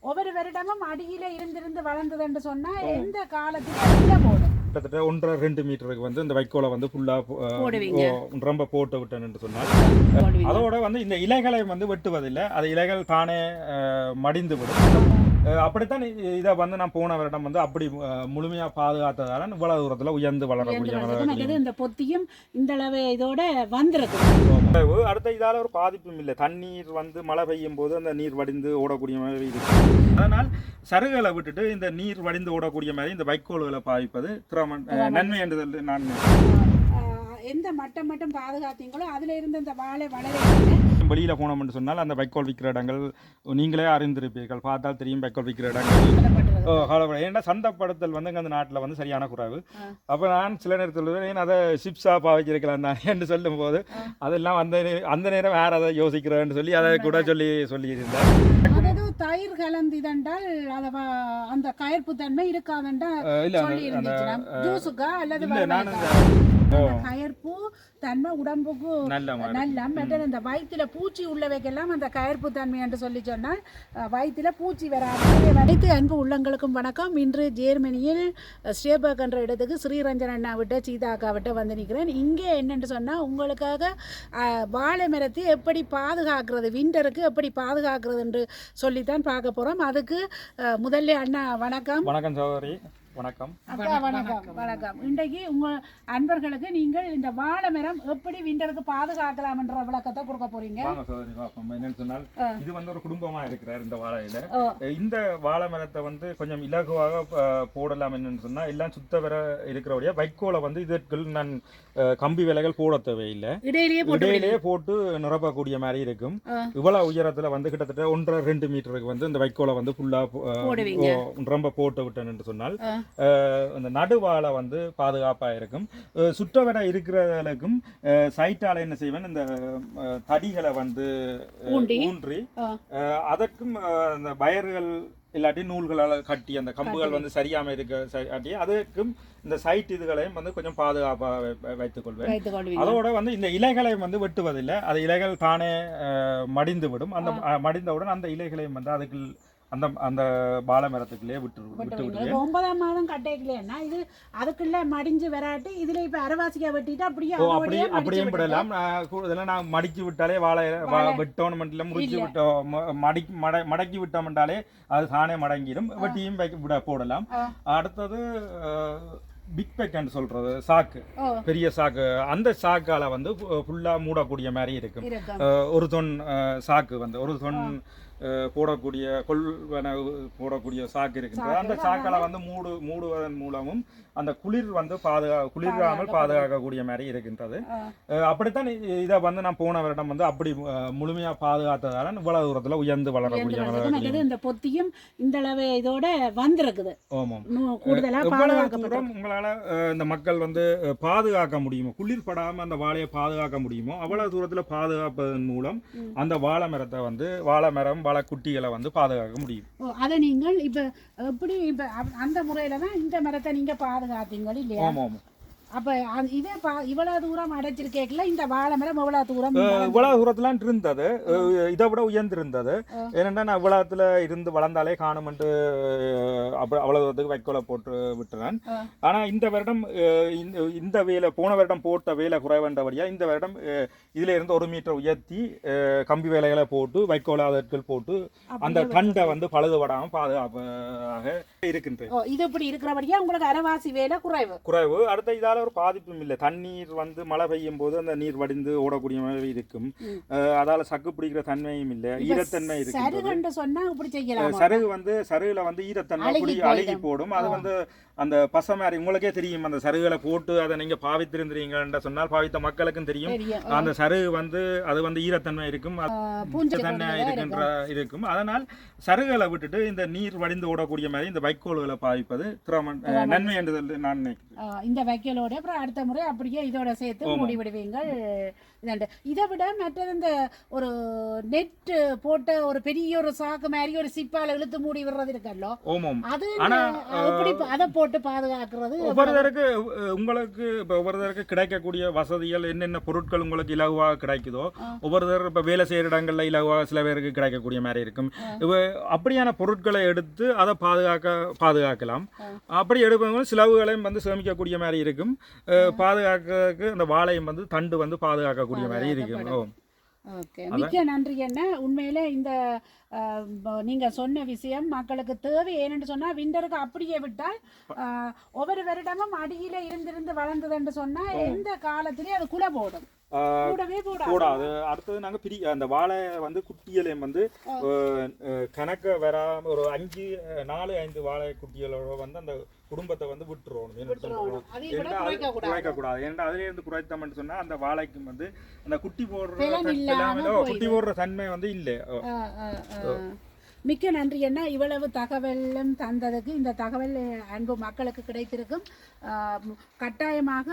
ஒவ்வொரு வருடமும் அடியில இருந்து வளர்ந்ததுன்னு சொன்னா எந்த காலத்துக்கு போடும் கிட்டத்தட்ட 1.5-2 மீட்டருக்கு வந்து இந்த வைக்கோலை வந்து ஃபுல்லா ரொம்ப போட்டு விட்டேன்னு சொன்னால் அதோட வந்து இந்த இலைகளை வந்து வெட்டுவதில்லை, அது இலைகள் தானே மடிந்து விடும். அப்படித்தான் இதை வந்து நான் போன வருடம் வந்து அப்படி முழுமையா பாதுகாத்ததால இவ்வளவு தூரத்துல உயர்ந்து வளரக்கூடிய இந்த பொத்தியும் இந்த அளவு இதோட வந்திருக்கு. அடுத்த இதால ஒரு பாதிப்பும் இல்லை. தண்ணீர் வந்து மழை பெய்யும் போது அந்த நீர் வடிந்து ஓடக்கூடிய மாதிரி இருக்கு. அதனால் சருகுகளை விட்டுட்டு இந்த நீர் வடிந்து ஓடக்கூடிய மாதிரி இந்த வைக்கோல்களை பாதிப்பது நன்மை என்று நான் எந்த மட்டம் மட்டும் பாதுகாத்தீங்களோ அதுல இருந்து இந்த வாழை வளர வெளியில போனோம்னு சொன்னால் அந்த வைக்கோல் விற்கிற இடங்கள் நீங்களே அறிந்திருப்பீர்கள், பார்த்தால் தெரியும் வைக்கோல் விற்கிற இடங்கள். ஏன்னா சந்தைப்படுத்தல் வந்து அந்த நாட்டில் வந்து சரியான குறைவு. அப்போ நான் சில நேரத்தில் அதை சிப்ஸாக பாவிச்சிருக்கலாம் தான் என்று சொல்லும் போது அதெல்லாம் அந்த நேரம் வேற அதை யோசிக்கிறேன்னு சொல்லி அதை கூட சொல்லியிருந்தேன். தயிர் கலந்திதென்றால் அந்த கயர்ப்பு தன்மை இருக்காதுன்றா ஜூஸுக்கா அல்லது கயர்ப்பு தன்மை உடம்புக்கு நல்ல மற்ற இந்த வயிற்றுல பூச்சி உள்ளவைக்கெல்லாம் அந்த கயர்ப்பு தன்மை என்று சொல்லி சொன்னால் வயிற்றுல பூச்சி வராது. அனைத்து அன்பு உள்ளங்களுக்கும் வணக்கம். இன்று ஜெர்மனியில் ஸ்டேபர்க் என்ற இடத்துக்கு ஸ்ரீரஞ்சன் அண்ணா விட்ட சீதா அக்கா விட்ட வந்து நிற்கிறேன். இங்கே என்னென்னு சொன்னால் உங்களுக்காக வாழை மரத்தை எப்படி பாதுகாக்கிறது, விண்டருக்கு எப்படி பாதுகாக்கிறது என்று சொல்லித்தான் பார்க்க போகிறோம். அதுக்கு முதல்ல அண்ணா வணக்கம். வணக்கம் சகோதரி. வணக்கம் அக்கா. வணக்கம். இன்றைக்கு உங்க அன்பர்களுக்கு நீங்கள் இந்த வாழை மரம் எப்படி விண்டருக்கு பாதுகாக்கலாம் என்ற விளக்கத்தை கொடுக்க போறீங்க. என்னன்னு சொன்னால் இது வந்து ஒரு குடும்பமா இருக்கிறார் இந்த வாழையில. இந்த வாழை மரத்தை வந்து கொஞ்சம் இலகுவாக போடலாம் என்னன்னு சொன்னா எல்லாம் சுத்த வர இருக்கிறபடியா வைக்கோலை வந்து இதற்குள் நான் கம்பி விலைகள் போட தேவையில்லை, இடையிலேயே போட்டு நிரப்பக்கூடிய மாதிரி இருக்கும். இவ்வளவு உயரத்துல வந்து கிட்டத்தட்ட 1.5-2 மீட்டருக்கு வந்து இந்த வைக்கோலை வந்து ஃபுல்லா ரொம்ப போட்டு விட்டேன்னு சொன்னால் இந்த நடுவாழை வந்து பாதுகாப்பாக இருக்கும். சுற்றவர இருக்கிறவர்களுக்கும் சைட்டால என்ன செய்வேன், இந்த தடிகளை வந்து ஊன்றி அதற்கும் அந்த வயர்கள் இல்லாட்டி நூல்களால் கட்டி அந்த கம்புகள் வந்து சரியாம இருக்க காட்டி அதுக்கும் இந்த சைட் இதுகளையும் வந்து கொஞ்சம் பாதுகாப்பாக வைத்துக் கொள்வேன். அதோட வந்து இந்த இலைகளையும் வந்து வெட்டுவதில்லை, அது இலைகள் தானே மடிந்து விடும். அந்த மடிந்தவுடன் அந்த இலைகளையும் வந்து அதுக்கு அந்த வாழை மரத்துக்குள்ளே விட்டு 9ஆம் மாதம் கட்டைக்குள்ளேன்னா இது அதுக்குள்ள மடிஞ்சு வராட்டி இதுல இப்ப அரவாசிக்கா வெட்டிட்டு அப்படியே விடலாம். இதெல்லாம் நான் மடிக்கி விட்டாலே வாழை வெட்டோன்னு முறிச்சு விட்டோம், மடக்கி விட்டோம்ன்றாலே அது தானே மடங்கிடும். வெட்டியும் விட போடலாம். அடுத்தது பிக் பேக் சொல்றது சாக்கு, பெரிய சாக்கு, அந்த சாக்கால வந்து ஃபுல்லா மூடக்கூடிய மாதிரி இருக்கும். ஒரு தொன் சாக்கு வந்து ஒரு தொன் போடக்கூடிய கொள்வன போடக்கூடிய சாக்கு இருக்கின்றது. அந்த சாக்களை வந்து மூடுவதன் மூலமும் அந்த குளிர் வந்து குளிராமல் பாதுகாக்கக்கூடிய மாதிரி இருக்கின்றது. அப்படித்தான் இதை வந்து நான் போன வருடம் வந்து அப்படி முழுமையா பாதுகாத்ததால இவ்வளவு தூரத்துல உயர்ந்து வளரக்கூடிய இந்த பொத்தியும் இந்த அளவு இதோட வந்திருக்குது. உங்களால இந்த மக்கள் வந்து பாதுகாக்க முடியுமோ, குளிர் படாம அந்த வாழையை பாதுகாக்க முடியுமோ அவ்வளவு தூரத்துல பாதுகாப்பதன் மூலம் அந்த வாழை மரத்தை வந்து வாழை மரம் வாழை குட்டிகளை வந்து பாதுகாக்க முடியும். அதை நீங்கள் இப்ப எப்படி இப்ப அந்த முறையில தான் இந்த மரத்தை நீங்க பாதுகாத்தீங்க இல்லையா? அப்ப இதே இவ்வளவு தூரம் அடைச்சிருக்கேக்கல இந்த வாழை மரம் இவ்வளவு தூரத்துலாம் இருந்தது, இதை விட உயர்ந்திருந்தது. ஏன்னா நான் இவ்வளவுல இருந்து வளர்ந்தாலே காணுமென்று அவ்வளவு தூரத்துக்கு வைக்கோலை போட்டு விட்டுறேன். ஆனா இந்த வருடம் இந்த வேலை போன வருடம் போட்ட வேலை குறைவண்டபடியா இந்த வருடம் இதுல இருந்து 1 மீட்டர் உயர்த்தி கம்பி வேலைகளை போட்டு வைக்கோலை அதற்குள் போட்டு அந்த தண்டை வந்து பழுதுபடாம பாதுகாப்பாக இருக்கின்றது. இது இப்படி இருக்கிறபடியா உங்களுக்கு அரவாசி வேலை குறைவு. அடுத்த இதால ஒரு பாதிப்பும் இல்லை. தண்ணீர் வந்து மழை பெய்யும் போது அந்த நீர் வடிந்து ஓடக்கூடிய மாதிரி இருக்கும். அதால சக்கு பிடிக்கிற தன்மையும் இல்லை, ஈரத்தன்மை இருக்கு. சருகு வந்து சருகுல வந்து ஈரத்தன்மை அழுகி போடும். அது வந்து அந்த பசை மாதிரி உங்களுக்கே தெரியும். அந்த சருகுகளை போட்டு அதை நீங்க பாவித்திருந்தீங்கன்னு சொன்னால் பாவித்த மக்களுக்கும் தெரியும். அந்த சருகு வந்து அது வந்து ஈரத்தன்மை இருக்கும், தன்மை இருக்கும். அதனால் சருகுகளை விட்டுட்டு இந்த நீர் வடிந்து ஓடக்கூடிய மாதிரி இந்த வைக்கோல்களை பாவிப்பது நன்மை என்று நான் நினைக்கிறேன். இந்த வைக்கோலோட இதோட அப்புறம் அடுத்த முறை அப்படியே இதோட சேர்த்து மூடி விடுவீங்கள். இதை விட மற்றது இந்த ஒரு நெட் போட்ட ஒரு பெரிய ஒரு சாக்கு மாதிரி ஒரு சிப்பால இழுத்து மூடி விடுறது இருக்கല്ലോ, அது எப்படி அதை போட்டு பாதுகாக்கிறது? ஒவ்வொருத்தருக்கு உங்களுக்கு இப்போ ஒவ்வொருத்தருக்கு கிடைக்கக்கூடிய வசதிகள் என்னென்ன பொருட்கள் உங்களுக்கு இலகுவாக கிடைக்குதோ, ஒவ்வொருத்தர் இப்போ வேலை செய்கிற இடங்கள்ல இலகுவாக சில பேருக்கு கிடைக்கக்கூடிய மாதிரி இருக்கும். இப்போ அப்படியான பொருட்களை எடுத்து அதை பாதுகாக்கலாம். அப்படி எடுப்பவங்க செலவுகளையும் வந்து சேமிக்கக்கூடிய மாதிரி இருக்கும். பாதுகாக்கிறதுக்கு அந்த வாழையும் வந்து தண்டு வந்து பாதுகாக்கக்கூடிய மாதிரி இருக்கும். ஓகே, மிக்க நன்றி அண்ணா. உண்மையிலே இந்த நீங்க சொன்ன விஷயம் மக்களுக்கு தேவை. ஏன்னு சொன்னா விண்டருக்கு அப்படியே விட்டால் ஒவ்வொரு வருடமும் அடியில இருந்திருந்து வளர்ந்ததுன்னு சொன்னா எந்த காலத்திலயும் அது குலை போடும், கூடாது. அடுத்தது நாங்க அந்த வாழை வந்து குட்டிகளையும் வந்து கணக்க வராம ஒரு 4-5 வாழை குட்டிகளோட வந்து அந்த குடும்பத்தை வந்து விட்டுருவோம், குறைக்கக்கூடாது. ஏன்னா அதுல இருந்து குறைத்தோம்னு சொன்னா அந்த வாழைக்கு வந்து அந்த குட்டி போடுற தன்மை வந்து இல்லை. மிக்க நன்றி அண்ணா. இவ்வளவு தகவலும் தந்ததுக்கு. இந்த தகவல் அன்பு மக்களுக்கு கிடைத்திருக்கும். கட்டாயமாக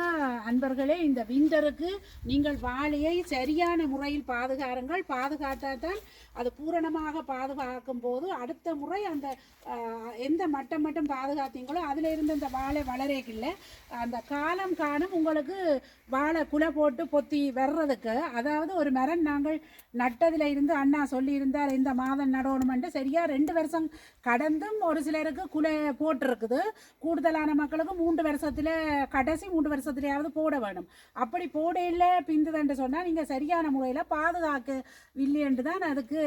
அன்பர்களே, இந்த விண்டருக்கு நீங்கள் வாழையை சரியான முறையில் பாதுகாருங்கள். பாதுகாத்தால் அது பூரணமாக பாதுகாக்கும் போது அடுத்த முறை அந்த எந்த மட்டம் மட்டும் பாதுகாத்தீங்களோ அதில் இருந்து அந்த வாழை வளரேக்கில்லை. அந்த காலம் காணும் உங்களுக்கு வாழை குலை போட்டு பொத்தி வர்றதுக்கு. அதாவது ஒரு மரம் நாங்கள் நட்டதில் இருந்து அண்ணா சொல்லியிருந்தார் இந்த மாதம் நடணுமென்று சரியாக 2 வருஷம் கடந்தும் ஒரு சிலருக்கு குலை போட்டிருக்குது. கூடுதலான மக்களுக்கு 3 வருஷத்தில் கடைசி 3 வருஷத்துலையாவது போட வேணும். அப்படி போட இல்லை பிந்துதன்று சொன்னால் நீங்கள் சரியான முறையில் பாதுகாக்கவில்லை என்று தான் அதுக்கு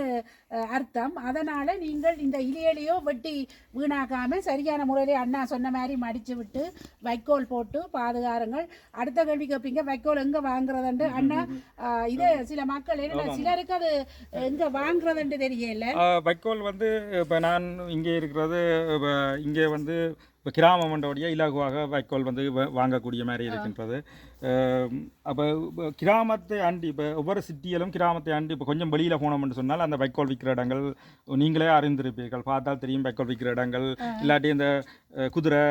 அர்த்தம். அதனால் நீங்கள் இந்த இலையிலையோ வெட்டி வீணாக்காமல் சரியான முறையிலே அண்ணா சொன்ன மாதிரி மடித்து விட்டு வைக்கோல் போட்டு பாதுகாருங்கள். அடுத்த கேள்வி கேட்பீங்க, வைக்கோல் எங்கே வாங்குறதுண்டு அண்ணா? இது சில மக்கள் என்ன சிலருக்கு அது எங்கே வாங்குறதுண்டு தெரியல. வைக்கோல் வந்து இப்போ நான் இங்கே இருக்கிறது இங்கே வந்து இப்போ கிராமம் மண்டபடியாக இலகுவாக வைக்கோல் வந்து வாங்கக்கூடிய மாதிரி இருக்கின்றது. அப்போ கிராமத்தை ஆண்டி இப்போ ஒவ்வொரு சிட்டியிலும் கிராமத்தை ஆண்டி இப்போ கொஞ்சம் வெளியில் போனோம்னு சொன்னால் அந்த வைக்கோல் விற்கிற இடங்கள் நீங்களே அறிந்திருப்பீர்கள், பார்த்தால் தெரியும். வைக்கோல் விற்கிற இடங்கள் இல்லாட்டி இந்த குதிரை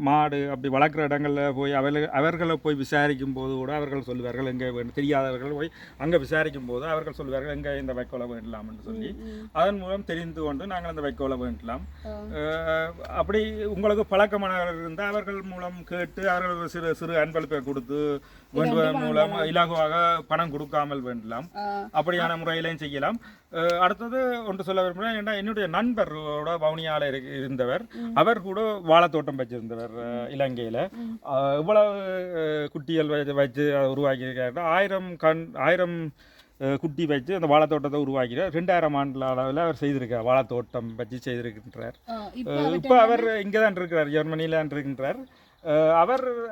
மாடு அப்படி வளர்க்குற இடங்களில் போய் அவர்களை போய் விசாரிக்கும் போது கூட அவர்கள் சொல்லுவார்கள் எங்கே வேணும். தெரியாதவர்கள் போய் அங்கே விசாரிக்கும் போது அவர்கள் சொல்லுவார்கள் எங்கே இந்த வைக்கோலை வேண்டலாம்னு சொல்லி அதன் மூலம் தெரிந்து கொண்டு நாங்கள் அந்த வைக்கோலை வேண்டலாம். அப்படி உங்களுக்கு பழக்கமானவர்கள் இருந்தால் அவர்கள் மூலம் கேட்டு அவர்கள் சிறு சிறு அன்பளிப்பை கொடுத்து வேண்டுவதன் மூலம் இலகுவாக பணம் கொடுக்காமல் வேண்டலாம். அப்படியான முறையிலையும் செய்யலாம். அடுத்தது ஒன்று சொல்ல விரும்புகிறேன். ஏன்னா என்னுடைய நண்பரோட வவுனியால இருந்தவர், அவர் கூட வாழைத்தோட்டம் வச்சிருந்தவர் இலங்கையில். இவ்வளவு குட்டிகள் வச்சு உருவாக்கியிருக்காரு. 1000 குட்டி வச்சு அந்த வாழைத்தோட்டத்தை உருவாக்கிறார். 2000 ஆண்டு அளவில் அவர் செய்திருக்கார், வாழைத்தோட்டம் வச்சு செய்திருக்கின்றார். இப்போ அவர் இங்கே தான் இருக்கிறார், ஜெர்மனியில் தான் இருக்கின்றார்.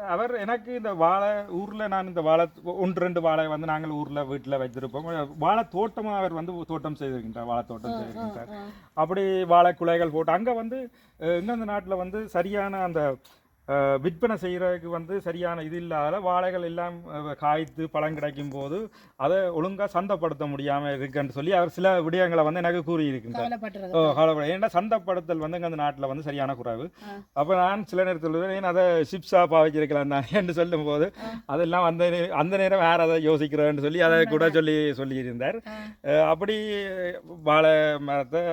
அவர் எனக்கு இந்த வாழை ஊரில் நான் இந்த வாழை 1-2 வாழை வந்து நாங்கள் ஊரில் வீட்டில் வைத்திருப்போம். வாழை தோட்டமாக அவர் வந்து தோட்டம் செய்திருக்கின்றார், வாழைத்தோட்டம் செய்திருக்கின்றார். அப்படி வாழை குலைகள் போட்டு அங்கே வந்து இந்த நாட்டில் வந்து சரியான அந்த விற்பனை செய்கிறதுக்கு வந்து சரியான இது இல்லாத வாழைகள் எல்லாம் காய்த்து பழம் கிடைக்கும் போது அதை ஒழுங்காக சந்தைப்படுத்த முடியாமல் இருக்குன்னு சொல்லி அவர் சில விடயங்களை வந்து எனக்கு கூறியிருக்கின்றார். ஏன்னா சந்தைப்படுத்தல் வந்து அந்த நாட்டில் வந்து சரியான குறைவு. அப்போ நான் சில நேரத்தில் ஏன் அதை சிப்ஸாக பாவிச்சிருக்கலாம் தான் என்று சொல்லும் போது அதெல்லாம் அந்த நேரம் வேறு அதை யோசிக்கிறேன்னு சொல்லி அதை கூட சொல்லியிருந்தார். அப்படி வாழை மரத்தை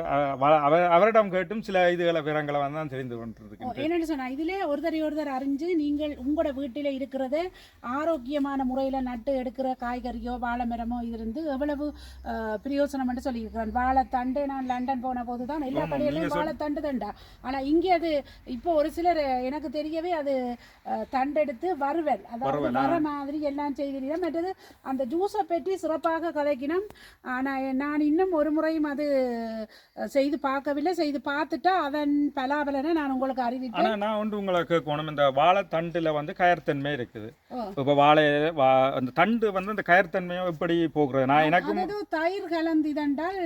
அவரிடம் கேட்டும் சில இதுகளை பிறங்களை வந்து நான் தெரிந்து கொண்டிருக்கேன். என்னென்னு சொன்னால் இதிலே ஒருத்தர் அறிஞ்சு நீங்கள் உங்களோட வீட்டில் இருக்கிறத ஆரோக்கியமான முறையில் நட்டு எடுக்கிற காய்கறியோ வாழை மரமோ இருந்து எவ்வளவு பிரயோசனம் என்று சொல்லியிருக்கிறேன். வாழைத்தண்டு நான் லண்டன் போன போது தான் எல்லா கடையிலையும் வாழைத்தண்டு தண்டா. ஆனால் இங்கே அது இப்போ ஒரு சிலர் எனக்கு தெரியவே அது தண்டெடுத்து வறுவல், அதாவது வர மாதிரி எல்லாம் செய்கிறீர்கள். மற்றது அந்த ஜூஸை பற்றி சிறப்பாக கதைக்கணும். ஆனால் நான் இன்னும் ஒரு முறையும் அது செய்து பார்க்கவில்லை. செய்து பார்த்துட்டா அதன் பலாபலனை நான் உங்களுக்கு அறிவித்தேன். நான் ஒன்று உங்களுக்கு இந்த வாழைத்தண்டுல வந்து கயர்த்தன்மை இருக்குது. இப்போ வாழை அந்த தண்டு வந்து அந்த கயர்த்தன்மையும் எப்படி போகிறது? நான் எனக்கு தயிர் கலந்து இதென்றால்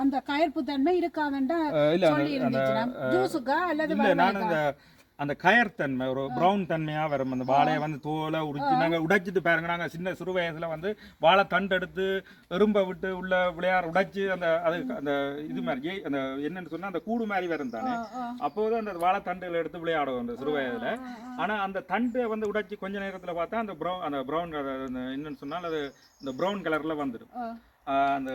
அந்த கயர்ப்பு தன்மை இருக்காதுன்றா சொல்லி இருந்துச்சு. ஜூஸுக்கா அல்லது நான் இந்த அந்த கயர்த்தன்மை ஒரு ப்ரௌன் தன்மையா வரும். அந்த வாழையை வந்து தோலை உரிச்சு நாங்க உடைச்சிட்டு பாருங்க, நாங்க சின்ன சிறு வயசுல வந்து வாழை தண்டு எடுத்து எறும்பை விட்டு உள்ள விளையாட உடைச்சு அந்த அது அந்த இது மாதிரி அந்த என்னன்னு சொன்னா அந்த கூடு மாதிரி வரும் தானே, அப்போது அந்த வாழை தண்டுகளை எடுத்து விளையாடுவோம் அந்த சிறு வயதுல. ஆனா அந்த தண்டை வந்து உடைச்சு கொஞ்ச நேரத்துல பார்த்தா அந்த ப்ரௌன் என்னன்னு சொன்னால் அது இந்த ப்ரௌன் கலர்ல வந்துடும். அந்த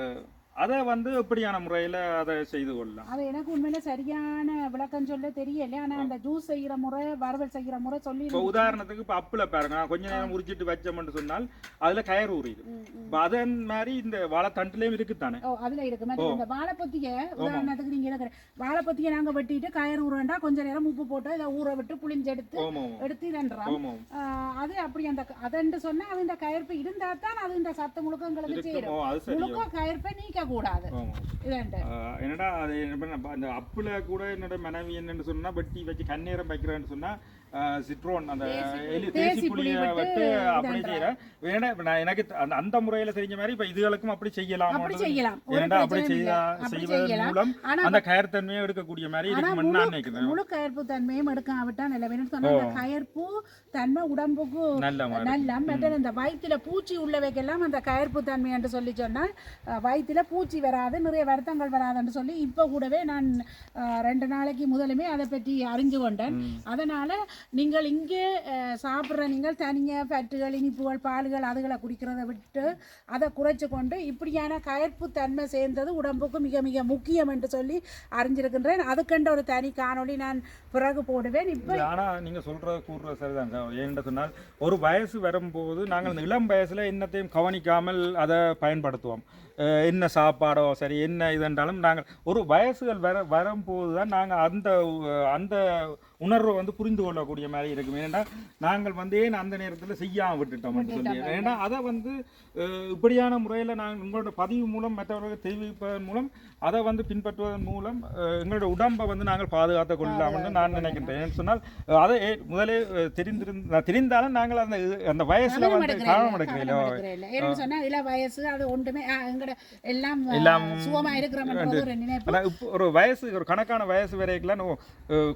அதை வந்து எப்படியான முறையில் அதை செய்து கொள்ளலாம்? அது எனக்கு உண்மையில சரியான விளக்கம் சொல்ல தெரியல. ஆனால் அந்த ஜூஸ் செய்கிற முறை வறுவல் செய்கிற முறை சொல்லி இப்போ உதாரணத்துக்கு இப்போ அப்பில் பாருங்க, கொஞ்ச நேரம் உரிச்சிட்டு வச்சோம்னு சொன்னால் அதில் கயர் ஊறிது. இப்போ அதே மாதிரி இந்த வாழைத்தண்டுலேயும் இருக்குத்தானே? ஓ, அதில் இருக்கு. மற்ற இந்த வாழைப்பத்தியை உதாரணத்துக்கு நீங்கள் இருக்கிற வாழைப்பத்தியை நாங்கள் வெட்டிட்டு கயர் ஊறண்டா கொஞ்ச நேரம் உப்பு போட்டு இதை ஊற விட்டு புளிஞ்சு எடுத்து இதன்றோம். அது அப்படி அந்த அதன்று சொன்னால் அது இந்த கயர்ப்பு இருந்தால் தான் அது இந்த சத்து முழுக்க எங்களுக்கு சேரும். முழுக்க கயர்ப்பை நீக்க கூடாது. என்னடா அந்த அப்புல கூட என்னோட மனைவி என்னன்னு சொன்னா வெட்டி வச்சு கண்ணீரம் வைக்கிறேன்னு சொன்னா சிட்ரோன் அந்த தேசி புளியை விட்டு அப்படி செய்யறேன். வேணா எனக்கு அந்த முறையில தெரிஞ்ச மாதிரி இப்ப இதுகளுக்கும் அப்படி செய்யலாம். ஏன்னா அப்படி செய்வதன் மூலம் அந்த கயர்த்தன்மையை எடுக்கக்கூடிய மாதிரி இருக்கும்னு நான் நினைக்கிறேன். முழு கயர்ப்பு தன்மையும் எடுக்காவிட்டா நல்ல வேணும்னு சொன்னா கயர்ப்பு தன்மை உடம்புக்கு நல்ல மற்ற இந்த வயிற்றுல பூச்சி உள்ளவைக்கெல்லாம் அந்த கயர்ப்பு தன்மை என்று சொல்லி சொன்னால் வயிற்றுல பூச்சி வராது, நிறைய வருத்தங்கள் வராதுன்னு சொல்லி இப்ப கூடவே நான் 2 நாளைக்கு முதலுமே அதை பற்றி அறிஞ்சு கொண்டேன். அதனால நீங்கள் இங்கே சாப்பிட்ற நீங்கள் தனியாக ஃபேட்டுகள் இனிப்புகள் பால்கள் அதுகளை குடிக்கிறத விட்டு அதை குறைச்சி கொண்டு இப்படியான கயர்ப்பு தன்மை சேர்ந்தது உடம்புக்கு மிக மிக முக்கியம் என்று சொல்லி அறிஞ்சிருக்கின்றேன். அதுக்கென்ற ஒரு தனி காணொளி நான் பிறகு போடுவேன். இப்போ ஆனால் நீங்கள் சொல்கிற சரிதாங்க. ஏன்னு சொன்னால் ஒரு வயசு வரும்போது நாங்கள் இந்த இளம் வயசில் என்னத்தையும் கவனிக்காமல் அதை பயன்படுத்துவோம். என்ன சாப்பாடோ சரி என்ன இதுன்றாலும் நாங்கள் ஒரு வயசுகள் வரும்போது தான் நாங்கள் அந்த உணர்வை வந்து புரிந்து கொள்ளக்கூடிய மாதிரி இருக்கும். ஏன்னா நாங்கள் வந்து ஏன் அந்த நேரத்தில் செய்யாமல் விட்டுட்டோம் சொல்லி, ஏன்னா அதை வந்து இப்படியான முறையில் நாங்கள் உங்களோட பதிவு மூலம் மற்றவர்கள் தெரிவிப்பதன் மூலம் அதை வந்து பின்பற்றுவதன் மூலம் எங்களோட உடம்பை வந்து நாங்கள் பாதுகாத்துக் கொள்ளலாம்னு நான் நினைக்கின்றேன். ஏன்னு சொன்னால் அதை முதலே தெரிந்தாலும் நாங்கள் அந்த வயசுல வந்து காரணம் எடுக்கிறோம். வயசு அது ஒன்றுமே எல்லாம் சுகமா இருக்கிற ஒரு வயசு ஒரு கணக்கான வயசு வரைக்கும்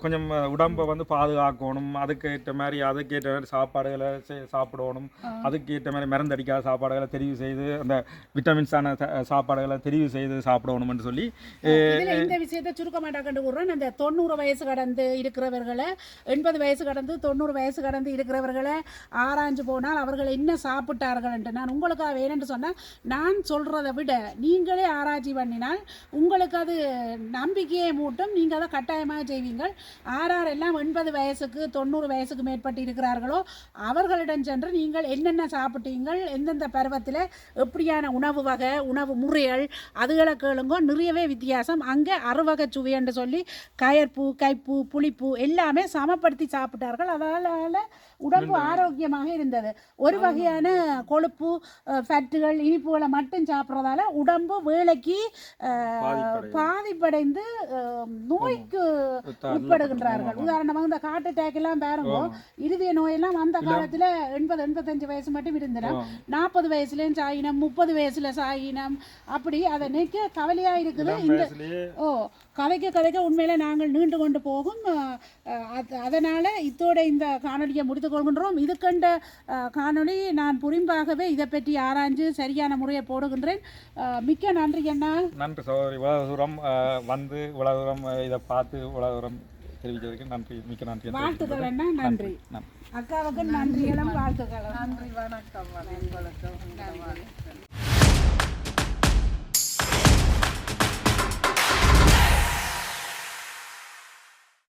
கொஞ்சம் உடம்பை வந்து பாதுகாக்கணும். அதுக்கேற்ற மாதிரி சாப்பாடுகளை சாப்பிடணும். அதுக்கேற்ற மாதிரி மருந்தடிக்காத சாப்பாடுகளை தெரிவு செய்து அந்த விட்டமின்ஸான சாப்பாடுகளை தெரிவு செய்து சாப்பிடணும்னு சொல்லி இந்த விஷயத்தை சுருக்கமாட்டா கண்டு கூறுறேன். அந்த 90 வயசு கடந்து இருக்கிறவர்களை 80 வயசு கடந்து 90 வயசு கடந்து இருக்கிறவர்களை ஆராய்ஞ்சு போனால் அவர்கள் என்ன சாப்பிட்டார்கள் என்று நான் உங்களுக்காக வேணும்னு சொன்னால் நான் சொல்றதை விட நீங்களே ஆராய்ச்சி பண்ணினால் உங்களுக்கு அது நம்பிக்கையை மூட்டும். நீங்கள் அதை கட்டாயமாக செய்வீங்கள். ஆறாரெல்லாம் 80 வயசுக்கு 90 வயசுக்கு மேற்பட்டு இருக்கிறார்களோ அவர்களிடம் சென்று நீங்கள் என்னென்ன சாப்பிட்டீங்கள், எந்தெந்த பருவத்தில் எப்படியான உணவு வகை உணவு முறைகள் அதுகளை கேளுங்க. நிறையவே வித்தியாசம். அங்கே அறுவகை சுவை என்று சொல்லி கயற்பூ கைப்பூ புளிப்பூ எல்லாமே சமப்படுத்தி சாப்பிட்டார்கள். அதனால் உடம்பு ஆரோக்கியமாக இருந்தது. ஒரு வகையான கொழுப்பு ஃபேட்டுகள் இனிப்புகளை மட்டும் சாப்பிட்றதால உடம்பு வேலைக்கு பாதிப்படைந்து நோய்க்கு உட்படுகின்றார்கள். உதாரணமாக இந்த ஹார்ட் அட்டாக் எல்லாம் பாருங்க, இருதய நோயெல்லாம் அந்த காலத்தில் 80-85 வயசு மட்டும் இருந்தன. 40 வயசுலேயும் சாயினம், 30 வயசுல சாயினம், அப்படி அதை நிற்க கவலையா இருக்குது. இந்த கதைக்க உண்மையில நாங்கள் நீண்டு கொண்டு போகும். அதனால இதோட இந்த காணொலியை முடித்துக் கொள்கின்றோம். இதுக்கண்ட காணொலி நான் புரிம்பாகவே இதை பற்றி ஆராய்ஞ்சு சரியான முறையை போடுகின்றேன். மிக்க நன்றி அண்ணா. நன்றி சகோதரி. இவ்வளவு தூரம் வந்து இவ்வளவு தூரம் இதை பார்த்து இவ்வளவு தூரம் தெரிவித்ததுக்கு நன்றி, மிக்க நன்றி. வாழ்த்துக்கள் அண்ணா. நன்றி அக்காவுக்கு நன்றிகளும் வாழ்த்துக்களும். நன்றி. வணக்கம்.